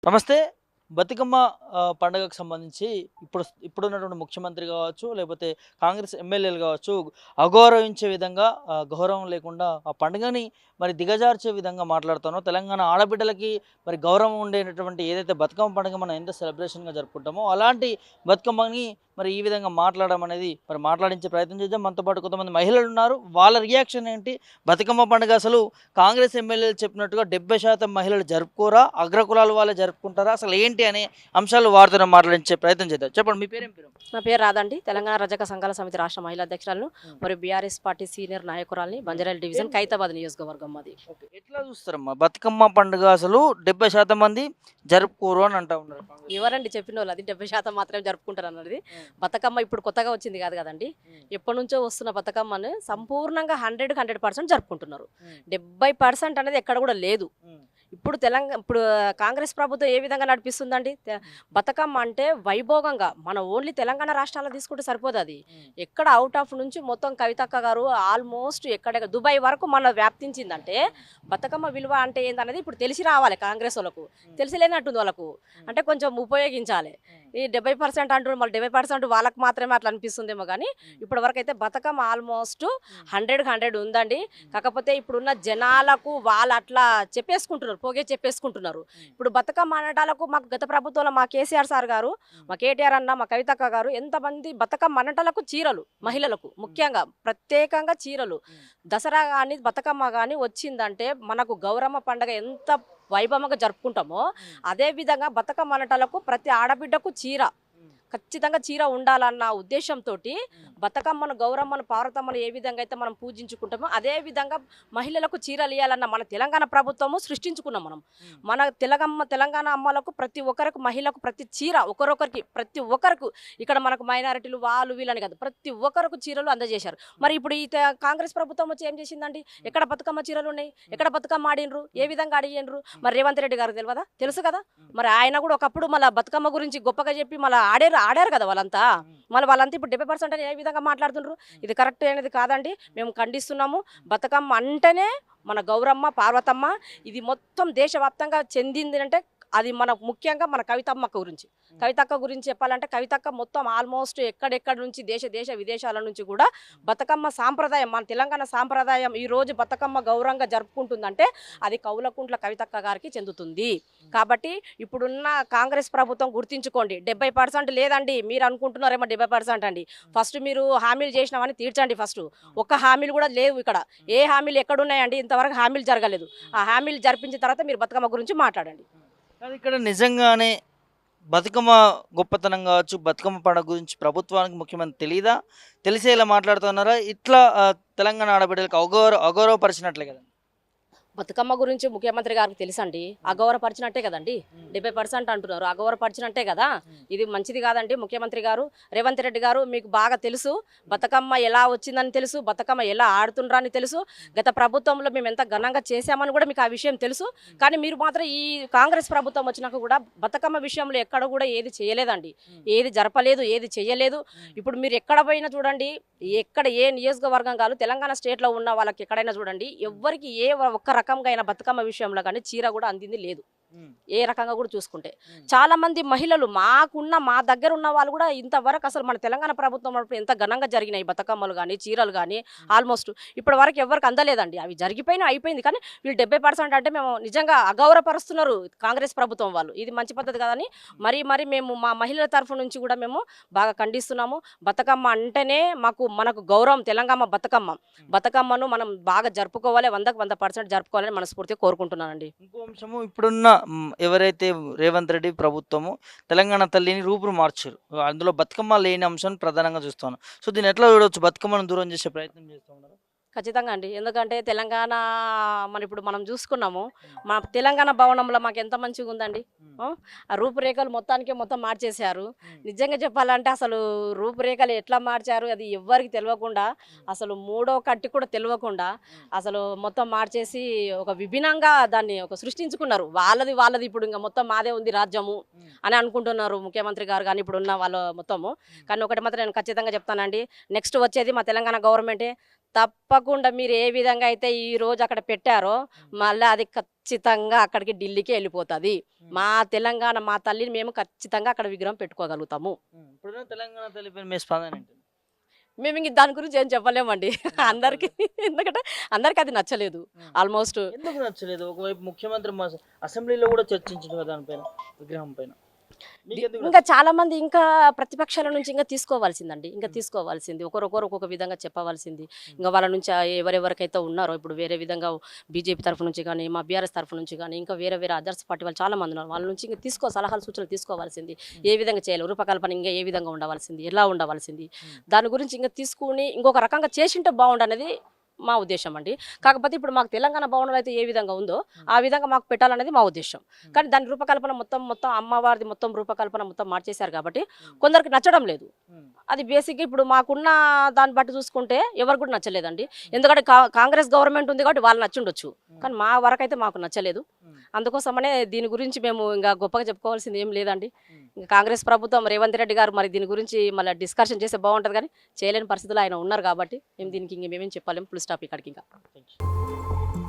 నమస్తే. బతుకమ్మ పండగకు సంబంధించి ఇప్పుడున్నటువంటి ముఖ్యమంత్రి గావచ్చు, లేకపోతే కాంగ్రెస్ ఎమ్మెల్యేలు గావచ్చు, అగౌరవించే విధంగా గౌరవం లేకుండా ఆ పండుగని మరి దిగజార్చే విధంగా మాట్లాడుతానో, తెలంగాణ ఆడబిడ్డలకి మరి గౌరవం ఉండేటటువంటి ఏదైతే బతుకమ్మ పండుగ మనం ఎంత సెలబ్రేషన్‌గా జరుపుకుంటామో, అలాంటి బతుకమ్మని మరి ఈ విధంగా మాట్లాడడం అనేది మరి మాట్లాడించే ప్రయత్నం చేద్దాం. మనతో పాటు కొంతమంది మహిళలున్నారు. వాళ్ళ రియాక్షన్ ఏంటి? బతుకమ్మ పండుగ అసలు కాంగ్రెస్ ఎమ్మెల్యేలు చెప్పినట్టుగా 70% మహిళలు జరుపుకోరా? అగ్రకులాల వాళ్ళే జరుపుకుంటారా? అసలు ఏంటి అనే అంశాలు వారితోనే మాట్లాడించే ప్రయత్నం చేద్దాం. చెప్పండి మీ పేరేం పేరు? నా పేరు రాదండి. తెలంగాణ రజక సంఘాల సమితి రాష్ట్ర మహిళా అధ్యక్షురాలను మరియు బీఆర్ఎస్ పార్టీ సీనియర్ నాయకురాలిని. బంజారాహిల్స్ డివిజన్ ఖైరతాబాద్ నియోజకవర్గం మాది. ఓకే. ఎట్లా చూస్తారమ్మా? బతుకమ్మ పండుగ అసలు 70% మంది జరుపుకోరు అని అంటా ఉన్నారు కాంగ్రెస్. ఎవరండి చెప్పినోళ్ళు? అది 70% మాత్రమే జరుపుకుంటారు అన్నది. బతుకమ్మ ఇప్పుడు కొత్తగా వచ్చింది కాదు కదండి. హ్మ్. ఎప్పటి నుంచో వస్తున్న బతుకమ్మను సంపూర్ణంగా 100% జరుపుకుంటున్నారు. హ్మ్. 70% అనేది ఎక్కడ కూడా లేదు. హ్మ్. ఇప్పుడు కాంగ్రెస్ ప్రభుత్వం ఏ విధంగా నడిపిస్తుందండి? బతుకమ్మ అంటే వైభోగంగా మన ఓన్లీ తెలంగాణ రాష్ట్రాల్లో తీసుకుంటే సరిపోదు అది. హ్మ్. ఎక్కడ అవుట్ ఆఫ్ నుంచి మొత్తం కవితక్క గారు ఆల్మోస్ట్ ఎక్కడ దుబాయ్ వరకు మన వ్యాప్తించిందంటే బతుకమ్మ విలువ అంటే ఏందనేది ఇప్పుడు తెలిసి రావాలి కాంగ్రెస్ వాళ్ళకు. తెలిసి లేనట్టుంది వాళ్ళకు. అంటే కొంచెం ఉపయోగించాలి. ఈ 70% అంటున్నారు, మళ్ళీ 70% వాళ్ళకి మాత్రమే అట్లా అనిపిస్తుందేమో కానీ ఇప్పటి వరకు అయితే బతుకమ్మ ఆల్మోస్ట్ 100 ఉందండి. కాకపోతే ఇప్పుడున్న జనాలకు వాళ్ళు అట్లా చెప్పేసుకుంటున్నారు, పోగే చెప్పేసుకుంటున్నారు. ఇప్పుడు బతుకమ్మ అనటాలకు మాకు గత ప్రభుత్వంలో మా కేసీఆర్ సార్ గారు, మా కేటీఆర్ అన్న, మా కవితక్క గారు ఎంతమంది బతుకమ్మ అనటాలకు చీరలు మహిళలకు ముఖ్యంగా ప్రత్యేకంగా చీరలు. దసరా కానీ బతుకమ్మ కానీ వచ్చిందంటే మనకు గౌరమ్మ పండుగ ఎంత వైభవంగా జరుపుకుంటామో అదే విధంగా బతుకమ్మ అనటాలకు ప్రతి ఆడబిడ్డకు చీర, ఖచ్చితంగా చీర ఉండాలన్న ఉద్దేశంతో బతుకమ్మను గౌరమ్మను పార్వతమ్మను ఏ విధంగా అయితే మనం పూజించుకుంటామో అదే విధంగా మహిళలకు చీరలు ఇవ్వాలన్న మన తెలంగాణ ప్రభుత్వము సృష్టించుకున్నాం మనం. మన తెలంగాణ అమ్మలకు ప్రతి ఒక్కరికి మహిళకు ప్రతి చీర ఒకరొకరికి ప్రతి ఒక్కరికి ఇక్కడ మనకు మైనారిటీలు వాళ్ళు వీళ్ళని కాదు ప్రతి ఒక్కరికి చీరలు అందజేశారు. మరి ఇప్పుడు ఈ కాంగ్రెస్ ప్రభుత్వం వచ్చి ఏం చేసిందండి? ఎక్కడ బతుకమ్మ చీరలు ఉన్నాయి? ఎక్కడ బతుకమ్మ ఆడినరు? ఏ విధంగా ఆడినరు? మరి రేవంత్ రెడ్డి గారు తెలియదా? తెలుసు కదా. మరి ఆయన కూడా ఒకప్పుడు మళ్ళీ బతుకమ్మ గురించి గొప్పగా చెప్పి మళ్ళీ ఆడారు కదా వాళ్ళంతా. మళ్ళీ వాళ్ళంతా ఇప్పుడు 70% అని ఏ విధంగా మాట్లాడుతున్నారు? ఇది కరెక్ట్ అనేది కాదండి. మేము ఖండిస్తున్నాము. బతుకమ్మ అంటేనే మన గౌరమ్మ పార్వతమ్మ. ఇది మొత్తం దేశవ్యాప్తంగా చెందింది అంటే అది మన ముఖ్యంగా మన కవితమ్మక్క గురించి. కవితక్క గురించి చెప్పాలంటే కవితక్క మొత్తం ఆల్మోస్ట్ ఎక్కడెక్కడ నుంచి దేశ విదేశాల నుంచి కూడా బతుకమ్మ సాంప్రదాయం, మన తెలంగాణ సాంప్రదాయం ఈ రోజు బతుకమ్మ గౌరవంగా జరుపుకుంటుందంటే అది కౌలకుంట్ల కవితక్క గారికి చెందుతుంది. కాబట్టి ఇప్పుడున్న కాంగ్రెస్ ప్రభుత్వం గుర్తించుకోండి. 70% లేదండి. మీరు అనుకుంటున్నారేమో 70% అండి. ఫస్ట్ మీరు హామీలు చేసినామని తీర్చండి. ఫస్ట్ ఒక్క హామీలు కూడా లేవు ఇక్కడ. ఏ హామీలు ఎక్కడున్నాయండి? ఇంతవరకు హామీలు జరగలేదు. ఆ హామీలు జరిపించిన తర్వాత మీరు బతుకమ్మ గురించి మాట్లాడండి. కానీ ఇక్కడ నిజంగానే బతుకమ్మ గొప్పతనం కావచ్చు, బతుకమ్మ పండుగ గురించి ప్రభుత్వానికి ముఖ్యమంత్రి తెలీదా? తెలిసేలా మాట్లాడుతున్నారా? ఇట్లా తెలంగాణ ఆడబిడ్డలకు అగౌరవపరిచినట్లే కదా. బతుకమ్మ గురించి ముఖ్యమంత్రి గారికి తెలుసండి. అగౌరవపరిచినట్టే కదండి. 70% అంటున్నారు, అగౌరవపరిచినట్టే కదా. ఇది మంచిది కాదండి. ముఖ్యమంత్రి గారు రేవంత్ రెడ్డి గారు మీకు బాగా తెలుసు బతుకమ్మ ఎలా వచ్చిందని తెలుసు, బతుకమ్మ ఎలా ఆడుతుండ్రని తెలుసు. గత ప్రభుత్వంలో మేము ఎంత ఘనంగా చేశామని కూడా మీకు ఆ విషయం తెలుసు. కానీ మీరు మాత్రం ఈ కాంగ్రెస్ ప్రభుత్వం వచ్చినాక కూడా బతుకమ్మ విషయంలో ఎక్కడ కూడా ఏది చేయలేదండి. ఏది జరపలేదు, ఏది చేయలేదు. ఇప్పుడు మీరు ఎక్కడ పోయినా చూడండి, ఎక్కడ ఏ నియోజకవర్గం కాదు తెలంగాణ స్టేట్లో ఉన్న వాళ్ళకి ఎక్కడైనా చూడండి, ఎవ్వరికి ఏ ఒక్క రకంగా అయిన బతుకమ్మ విషయంలో కానీ చీర కూడా అందింది లేదు. ఏ రకంగా కూడా చూసుకుంటే చాలా మంది మహిళలు మా దగ్గర ఉన్న వాళ్ళు కూడా ఇంతవరకు అసలు మన తెలంగాణ ప్రభుత్వం ఎంత ఘనంగా జరిగినాయి బతుకమ్మలు కానీ చీరలు కానీ ఆల్మోస్ట్ ఇప్పటి వరకు ఎవరికి అందలేదండి. అవి జరిగిపోయినా అయిపోయింది. కానీ వీళ్ళు 70% అంటే మేము నిజంగా అగౌరవపరుస్తున్నారు కాంగ్రెస్ ప్రభుత్వం వాళ్ళు. ఇది మంచి పద్ధతి కాదని మరి మేము మా మహిళల తరఫు నుంచి కూడా మేము బాగా ఖండిస్తున్నాము. బతుకమ్మ అంటేనే మనకు గౌరవం. తెలంగాణ బతుకమ్మను మనం బాగా జరుపుకోవాలి, 100కు 100% జరుపుకోవాలని మనస్ఫూర్తిగా కోరుకుంటున్నానండి. ఇంకో అంశము ఇప్పుడున్న ఎవరైతే రేవంత్ రెడ్డి ప్రభుత్వము తెలంగాణ తల్లిని రూపును మార్చారు. అందులో బతుకమ్మ లేని అంశాన్ని ప్రధానంగా చూస్తాను. సో దీన్ని ఎట్లా చూడవచ్చు? బతుకమ్మను దూరం చేసే ప్రయత్నం చేస్తూ ఉన్నారు. ఖచ్చితంగా అండి. ఎందుకంటే తెలంగాణ ఇప్పుడు మనం చూసుకున్నాము. మా తెలంగాణ భవనంలో మాకు ఎంత మంచిగా ఉందండి. ఆ రూపురేఖలు మొత్తం మార్చేశారు. నిజంగా చెప్పాలంటే అసలు రూపురేఖలు ఎట్లా మార్చారు అది ఎవ్వరికి తెలియకుండా, అసలు మూడో కట్టి కూడా తెలియకుండా అసలు మొత్తం మార్చేసి ఒక విభిన్నంగా దాన్ని ఒక సృష్టించుకున్నారు. వాళ్ళది ఇప్పుడు ఇంకా మొత్తం మాదే ఉంది రాజ్యము అని అనుకుంటున్నారు ముఖ్యమంత్రి గారు కానీ ఇప్పుడున్న వాళ్ళు మొత్తము. కానీ ఒకటి మాత్రం నేను ఖచ్చితంగా చెప్తానండి, నెక్స్ట్ వచ్చేది మా తెలంగాణ గవర్నమెంటే. తప్పకుండా మీరు ఏ విధంగా అయితే ఈ రోజు అక్కడ పెట్టారో మళ్ళీ అది ఖచ్చితంగా అక్కడికి ఢిల్లీకి వెళ్ళిపోతుంది. మా తెలంగాణ మా తల్లిని మేము ఖచ్చితంగా అక్కడ విగ్రహం పెట్టుకోగలుగుతాము. ఇప్పుడున్న తెలంగాణ తల్లిపైన మీ స్పందన ఏంటి? మేము ఇంక దాని గురించి ఏం చెప్పలేమండి అందరికి. ఎందుకంటే అందరికి అది నచ్చలేదు ఆల్మోస్ట్. ఎందుకు నచ్చలేదు? ఒకవైపు ముఖ్యమంత్రి అసెంబ్లీలో కూడా చర్చించిన కదా దానిపైన, విగ్రహం పైన. మీకెందుకు ఇంకా చాలా మంది ఇంకా ప్రతిపక్షాల నుంచి ఇంకా తీసుకోవాల్సిందండి, ఇంకా తీసుకోవాల్సింది ఒకరొకరు ఒక్కొక్క విధంగా చెప్పవలసింది. ఇంకా వాళ్ళ నుంచి ఎవరెవరికైతే ఉన్నారో ఇప్పుడు వేరే విధంగా బీజేపీ తరఫు నుంచి కానీ మా బీఆర్ఎస్ తరఫు నుంచి కానీ ఇంకా వేరే వేరే అదర్స్ పార్టీ వాళ్ళు చాలా మంది ఉన్నారు. వాళ్ళ నుంచి ఇంకా సలహాలు సూచనలు తీసుకోవాల్సింది. ఏ విధంగా చేయాలి, రూపకల్పన ఇంకా ఏ విధంగా ఉండవలసింది, ఎలా ఉండవలసింది, దాని గురించి ఇంకా తీసుకుని ఇంకొక రకంగా చేసింటే బాగుండనేది మా ఉద్దేశం అండి. కాకపోతే ఇప్పుడు మాకు తెలంగాణ భవనంలో అయితే ఏ విధంగా ఉందో ఆ విధంగా మాకు పెట్టాలనేది మా ఉద్దేశం. కానీ దాని రూపకల్పన మొత్తం అమ్మవారిది మొత్తం రూపకల్పన మొత్తం మార్చేశారు కాబట్టి కొందరికి నచ్చడం లేదు. అది బేసిక్గా ఇప్పుడు మాకున్న దాన్ని బట్టి చూసుకుంటే ఎవరికి కూడా నచ్చలేదండి. ఎందుకంటే కాంగ్రెస్ గవర్నమెంట్ ఉంది కాబట్టి వాళ్ళు నచ్చుండొచ్చు, కానీ మా వరకు అయితే మాకు నచ్చలేదు. అందుకోసమనే దీని గురించి మేము ఇంకా గొప్పగా చెప్పుకోవాల్సింది ఏం లేదండి. ఇంకా కాంగ్రెస్ ప్రభుత్వం రేవంత్ రెడ్డి గారు మరి దీని గురించి మళ్ళీ డిస్కషన్ చేస్తే బాగుంటుంది, కానీ చేయలేని పరిస్థితులు ఆయన ఉన్నారు కాబట్టి మేము దీనికి ఇంకేమేమి చెప్పలేము. ఫుల్ స్టాప్ ఇక్కడికి ఇంకా. Thank you.